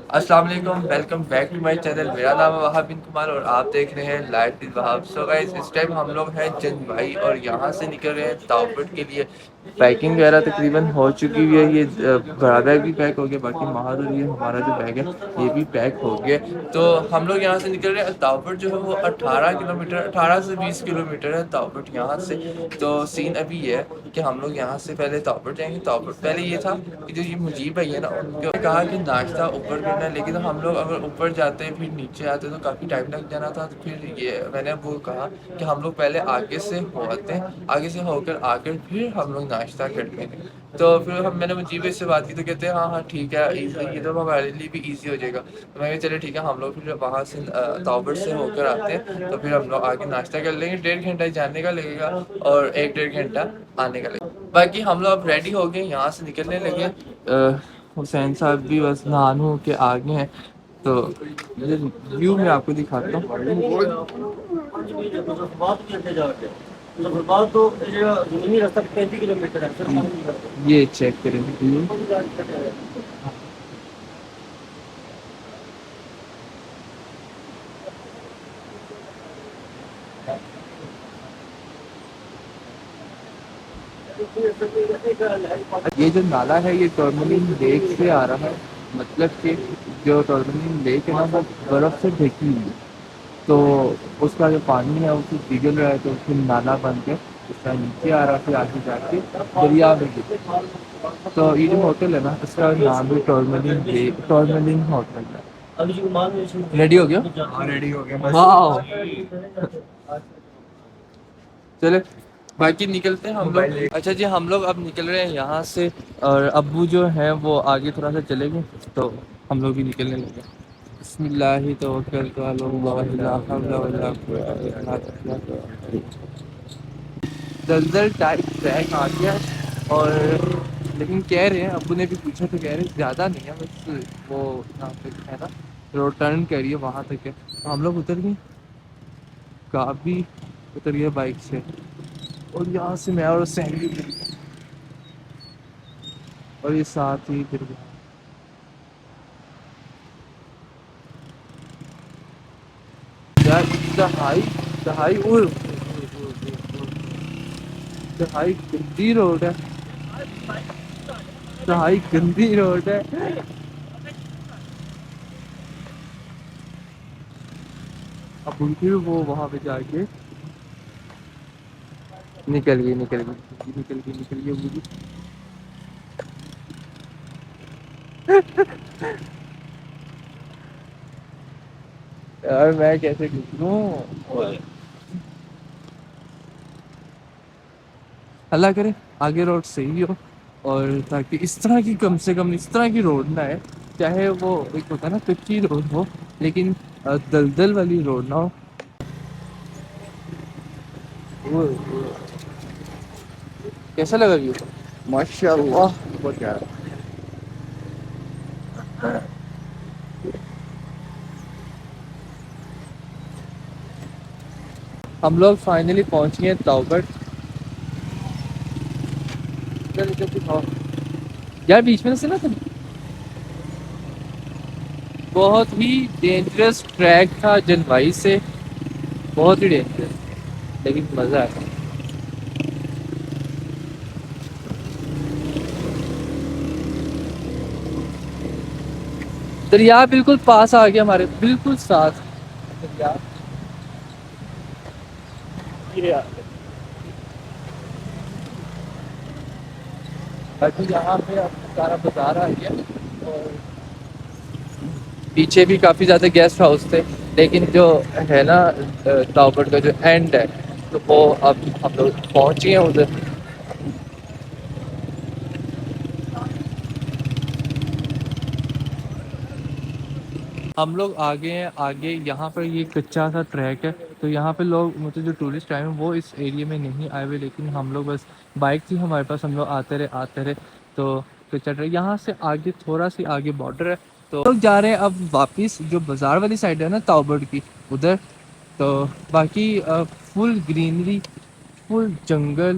السلام علیکم، welcome back to my channel. میرا نام ہے وہاب بن کمار اور آپ دیکھ رہے ہیں life with Wahab. So guys اس ٹائم ہم لوگ ہیں جن بھائی اور یہاں سے نکل رہے ہیں تاؤپٹ کے لیے. پیکنگ وغیرہ تقریباً ہو چکی ہوئی ہے. یہ بڑا بیگ بھی پیک ہو گیا، باقی مہاد اور یہ ہمارا جو بیگ ہے یہ بھی پیک ہو گیا. تو ہم لوگ یہاں سے نکل رہے ہیں. تاؤپٹ جو ہے وہ 18 کلومیٹر، 18 سے 20 کلومیٹر ہے تاؤپٹ یہاں سے. تو سین ابھی یہ ہے کہ ہم لوگ یہاں سے پہلے تاؤپٹ جائیں گے. تاؤپٹ پہلے یہ تھا کہ جو یہ مجیب بھائی ہے نا، ان کو کہا کہ ناشتہ اوپر کرنا ہے، لیکن ہم لوگ اگر اوپر جاتے پھر نیچے آتے تو کافی ٹائم لگ جانا تھا. تو پھر یہ میں نے وہ کہا کہ ہم لوگ پہلے آگے سے ہوتے ہیں، آگے سے ہو کر آ کر پھر ہم لوگ ناشتہ کرتے ہیں. تو پھر میں نے مجیب بھائی سے بات کی تو کہتے ہیں ہاں ہاں ٹھیک ہے، یہ تو ہمارے لیے بھی ایزی ہو جائے گا. تو میں چلے ٹھیک ہے، ہم لوگ پھر وہاں سے تاؤپٹ سے ہو کر آتے ہیں تو پھر ہم لوگ آگے ناشتہ کر لیں گے. 1.5 گھنٹہ جانے کا لگے گا اور 1-1.5 گھنٹہ آنے کا لگے گا. باقی ہم لوگ اب ریڈی ہو گئے، یہاں سے نکلنے لگے. حسین صاحب بھی بس نہا نو کے آگے ہیں. تو ویو میں آپ کو دکھاتا ہوں. راستہ 35 کلومیٹر ہے. یہ چیک کریں گے. یہ جو نالا ہے یہ ٹورملن لیک سے آ رہا ہے. مطلب کہ جو ٹورملن لیک ہے نا وہ برف سے ڈھکی ہوئی ہے. تو اس کا جو پانی ہے اس پگھل رہا ہے تو پھر نالا بن کے اس کا نیچے آ رہا. پھر آگے جا کے دریا میں گر. تو یہ جو ہوٹل ہے نا اس کا نام بھی ٹورملن ہوٹل ہے. ریڈی ہو گیا؟ ہاں ریڈی ہو گیا. واو. چلے باقی نکلتے ہیں ہم لوگ. اچھا جی، ہم لوگ اب نکل رہے ہیں یہاں سے. اور ابو جو ہیں وہ آگے تھوڑا سا چلے گئے تو ہم لوگ بھی نکلنے لگے. بسم اللہ توکلت علی اللہ لا حول ولا قوة الا باللہ. دلدل ٹائپ ٹریک آ گیا. اور لیکن کہہ رہے ہیں، ابو نے بھی پوچھا تو کہہ رہے ہیں زیادہ نہیں ہے، بس وہ یہاں پہ ہے نا روڈ ٹرن کر رہی ہے وہاں تک ہے. ہم لوگ اتر گئے، کافی اتر گئے بائک سے. اور یہاں سے میں اور سہیلی اور یہ ساتھ ہی پھر انتہائی گندی روڈ ہے. انتہائی گندی روڈ ہے. اب ان کی وہ وہاں پہ جا کے نکل گئی ہوگی. یار میں کیسے گزروں. اللہ کرے آگے روڈ صحیح ہو اور تاکہ اس طرح کی کم سے کم اس طرح کی روڈ نہ ہے. چاہے وہ ایک ہوتا ہے نا کچی روڈ ہو لیکن دلدل والی روڈ نہ ہو. کیسا لگا ویو؟ ماشاء اللہ بہت پیارا. ہم لوگ فائنلی پہنچ گئے تاؤپٹ. یار بیچ میں سے نا بہت ہی ڈینجرس ٹریک تھا جنوائی سے. بہت ہی ڈینجرس لیکن مزہ آیا. دریا بالکل پاس آ گیا ہمارے، بالکل ساتھ دریا. باقی یہاں پہ اب سارا بازار آ گیا. اور پیچھے بھی کافی زیادہ گیسٹ ہاؤس تھے لیکن جو ہے نا تاؤپٹ کا جو اینڈ ہے تو وہ اب ہم لوگ پہنچے ہیں ادھر. ہم لوگ آگے ہیں. آگے یہاں پر یہ کچا سا ٹریک ہے تو یہاں پہ لوگ مطلب جو ٹورسٹ آئے ہیں وہ اس ایریے میں نہیں آئے ہوئے. لیکن ہم لوگ بس بائک تھی ہمارے پاس، ہم لوگ آتے رہے تو چل رہے. یہاں سے آگے تھوڑا سی آگے بارڈر ہے تو لوگ جا رہے ہیں اب واپس جو بازار والی سائڈ ہے نا تاؤبڑ کی ادھر. تو باقی فل گرینری، فل جنگل.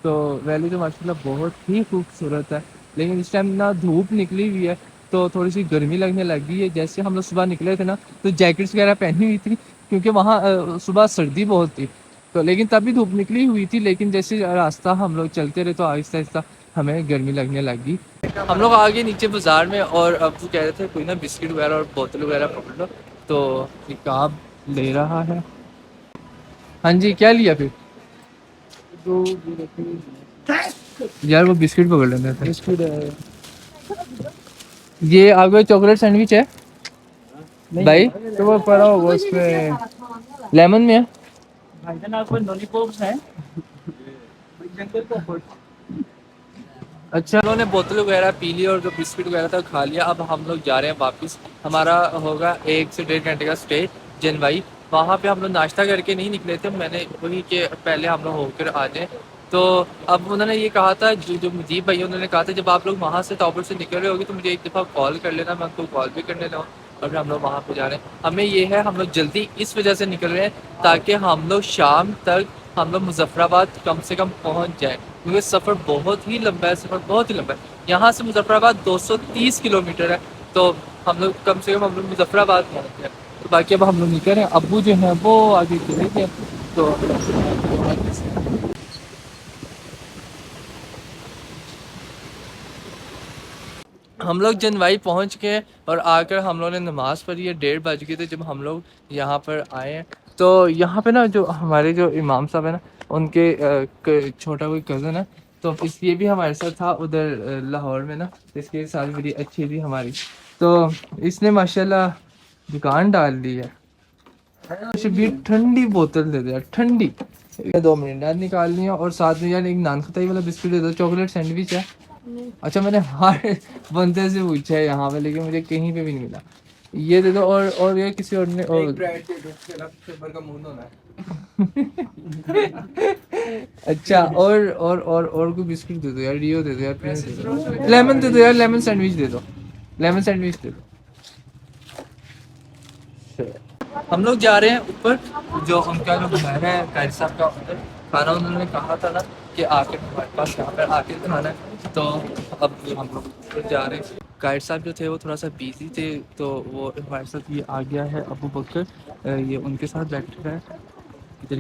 تو ویلی تو ماشاء اللہ بہت ہی خوبصورت ہے لیکن اس ٹائم نہ دھوپ نکلی ہوئی ہے تو تھوڑی سی گرمی لگنے لگ گئی ہے. جیسے ہم لوگ صبح نکلے تھے نا تو جیکٹس وغیرہ پہنی ہوئی تھی کیونکہ وہاں صبح سردی بہت تھی. تو لیکن تب بھی دھوپ نکلی ہوئی تھی, لیکن جیسے راستہ ہم لوگ چلتے رہے تو آہستہ آہستہ ہمیں گرمی لگنے لگ گئی. ہم لوگ آگے نیچے بازار میں, اور ابو کہہ رہے تھے کوئی نا بسکٹ وغیرہ اور بوتل وغیرہ پکڑ لو, تو ایک آپ لے رہا ہے. ہاں جی, کیا لیا پھر؟ یار وہ بسکٹ پکڑ لینا تھا. بسکٹ ہے یہ. آپ کو چاکلیٹ سینڈوچ ہے بھائی؟ تو وہ پڑا ہوگا اس میں لیمن میں ہے. بھائی جان آپ کو لولی پاپس ہے؟ اچھا, انہوں نے بوتل وغیرہ پی لی اور جو بسکٹ وغیرہ تھا کھا لیا. اب ہم لوگ جا رہے ہیں واپس. ہمارا ہوگا 1 سے 1.5 گھنٹے کا اسٹے جنوائی. وہاں پہ ہم لوگ ناشتہ کر کے نہیں نکلے تھے, میں نے وہی کہ پہلے ہم لوگ ہو کر آ جائیں. تو اب انہوں نے یہ کہا تھا, جو مجیب بھائی انہوں نے کہا تھا جب آپ لوگ وہاں سے ٹاپر سے نکل رہے ہوگے تو مجھے ایک دفعہ کال کر لینا, میں آپ کو کال بھی کرنے لگا. اور پھر ہم لوگ وہاں پہ جا رہے ہیں. ہمیں یہ ہے ہم لوگ جلدی اس وجہ سے نکل رہے ہیں تاکہ ہم لوگ شام تک ہم لوگ مظفر آباد کم سے کم پہنچ جائیں, کیونکہ سفر بہت ہی لمبا ہے. سفر بہت ہی لمبا ہے. یہاں سے مظفر آباد 230 کلومیٹر ہے. تو ہم لوگ کم سے کم ہم لوگ مظفر آباد پہنچ گئے. تو باقی اب ہم لوگ نکل رہے ہیں. ابو جو ہیں وہ آگے چلے گئے. تو ہم لوگ جنوائی پہنچ گئے اور آ کر ہم لوگوں نے نماز پڑھی ہے. 1:30 بج گئے تھے جب ہم لوگ یہاں پر آئے ہیں. تو یہاں پہ نا جو ہمارے جو امام صاحب ہیں نا, ان کے چھوٹا کوئی کزن ہے, تو اس لیے بھی ہمارے ساتھ تھا ادھر لاہور میں نا. اس کے ساتھ بڑی اچھی تھی ہماری, تو اس نے ماشاء اللہ دکان ڈال دی ہے. شبیر ٹھنڈی بوتل دے دیا, ٹھنڈی. 2 منٹ نکالنی ہے, اور ساتھ میں یار ایک نان خطائی والا بسکٹ دے دو. چاکلیٹ سینڈوچ ہے. اچھا, میں نے ہر بندے سے پوچھا ہے یہاں پہ, لیکن مجھے کہیں پہ بھی نہیں ملا. یہ دے دو, اور یہ کسی اور نے اچھا, اور کوئی بسکٹ دے دو یار, ڈیو دے دو یار, لیمن دے دو یار, لیمن سینڈوچ دے دو, لیمن سینڈوچ دے دو. ہم لوگ جا رہے ہیں اوپر. جو ان کا جو گھر ہے قائد صاحب کا, ادھر کھانا انہوں نے کہا تھا نا کہ آ کے ہمارے پاس یہاں پر آ کے کھانا ہے. تو اب ہم لوگ جا رہے ہیں. قائد صاحب جو تھے وہ تھوڑا سا بیزی تھے, تو وہ ہمارے ساتھ یہ آ گیا ہے ابو بکر, یہ ان کے ساتھ بیٹھ رہا ہے. ادھر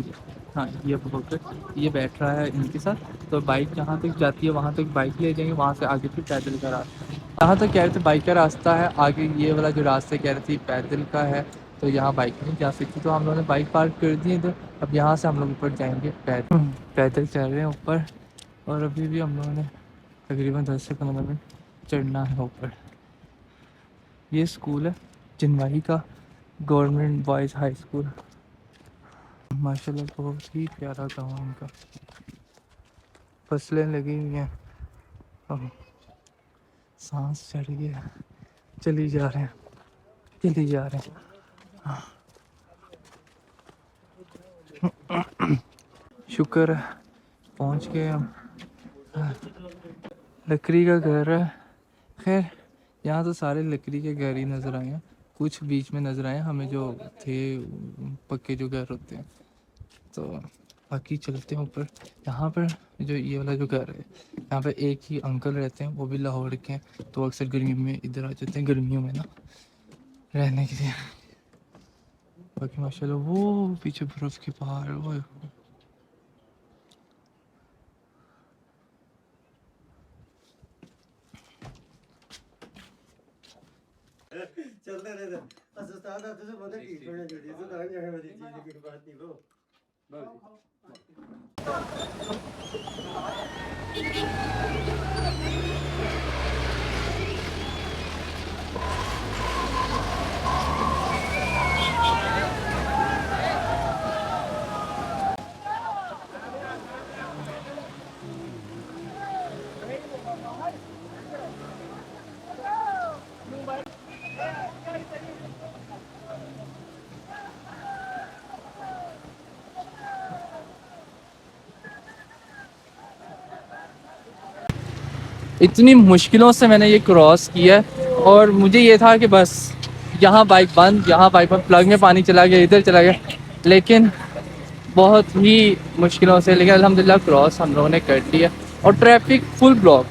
ہاں, یہ ابو بکر یہ بیٹھ رہا ہے ان کے ساتھ. تو بائک جہاں تک جاتی ہے وہاں تک بائک لے جائیں گے, وہاں سے آگے پھر پیدل کا راستہ. یہاں تک کہہ رہے تھے بائک کا راستہ ہے, آگے یہ والا جو راستہ کہہ رہے تھے پیدل کا ہے, تو یہاں بائک نہیں جا سکتی. تو ہم لوگوں نے بائک پارک کر دی ادھر. اب یہاں سے ہم لوگ اوپر جائیں گے پیدل چل رہے ہیں اوپر. اور ابھی بھی ہم لوگوں نے تقریباً 10 سے 15 منٹ چڑھنا ہے اوپر. یہ اسکول ہے جنوائی کا, گورنمنٹ بوائز ہائی اسکول. ماشاء اللہ بہت ہی پیارا گاؤں ان کا. فصلیں لگی ہوئی ہیں, سانس چڑھ گیا, چلی جا رہے ہیں, چلی جا رہے ہیں. شکر ہے پہنچ گئے ہم. لکڑی کا گھر ہے. خیر یہاں تو سارے لکڑی کے گھر ہی نظر آئے ہیں. کچھ بیچ میں نظر آئے ہمیں جو تھے پکے جو گھر ہوتے ہیں. تو باقی چلتے ہیں اوپر. یہاں پر جو یہ والا جو گھر ہے, یہاں پہ ایک ہی انکل رہتے ہیں, وہ بھی لاہور کے ہیں. تو اکثر گرمیوں میں ادھر آ جاتے ہیں, گرمیوں میں نا رہنے کے لیے. باقی ماشاء اللہ وہ پیچھے برف کے پہاڑ, وہ چلتے رہتے اتنی مشکلوں سے میں نے یہ کراس کیا, اور مجھے یہ تھا کہ بس یہاں بائک بند, یہاں بائک بند, پلگ میں پانی چلا گیا, ادھر چلا گیا. لیکن بہت ہی مشکلوں سے, لیکن الحمدللہ کراس ہم لوگوں نے کر لیا. اور ٹریفک فل بلاک.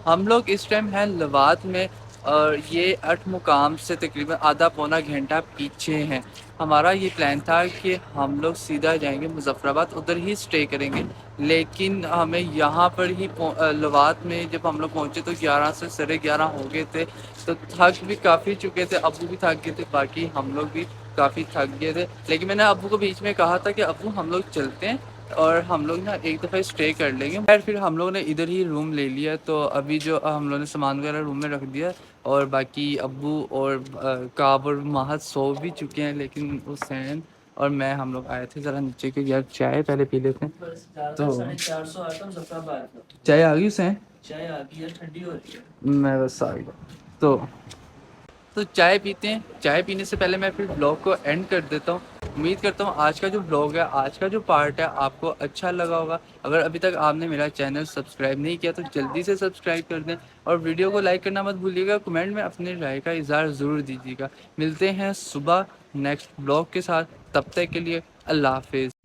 ہم لوگ اس ٹائم ہیں لوات میں, اور یہ 8 مقام سے تقریباً آدھا پونا گھنٹہ پیچھے ہیں. ہمارا یہ پلان تھا کہ ہم لوگ سیدھا جائیں گے مظفر آباد، ادھر ہی اسٹے کریں گے، لیکن ہمیں یہاں پر ہی لوات میں جب ہم لوگ پہنچے تو 11 سے 11:30 ہو گئے تھے. تو تھک بھی کافی چکے تھے، ابو بھی تھک گئے تھے، باقی ہم لوگ بھی کافی تھک گئے تھے. لیکن میں نے ابو کو بیچ میں کہا تھا کہ ابو ہم لوگ چلتے ہیں اور ہم لوگ نا ایک دفعہ اسٹے کر لیں گے. پھر ہم لوگوں نے ادھر ہی روم لے لیا. تو ابھی جو ہم لوگوں نے سامان وغیرہ روم میں رکھ دیا اور باقی ابو اور کعب اور ماہد سو بھی چکے ہیں، لیکن حسین اور میں ہم لوگ آئے تھے ذرا نیچے کے یار چائے پہلے پی لیتے ہیں. تو 400 آتا چائے آ گئی حسین؟ چائے آ گئی ہے، ٹھنڈی ہو رہی ہے. میں بس آ گیا. تو چائے پیتے ہیں. چائے پینے سے پہلے میں پھر بلاگ کو اینڈ کر دیتا ہوں. امید کرتا ہوں آج کا جو بلاگ ہے، آج کا جو پارٹ ہے آپ کو اچھا لگا ہوگا. اگر ابھی تک آپ نے میرا چینل سبسکرائب نہیں کیا تو جلدی سے سبسکرائب کر دیں اور ویڈیو کو لائک کرنا مت بھولیے گا. کمنٹ میں اپنے رائے کا اظہار ضرور دیجیے گا. ملتے ہیں صبح نیکسٹ بلاگ کے ساتھ، تب تک کے لیے اللہ حافظ.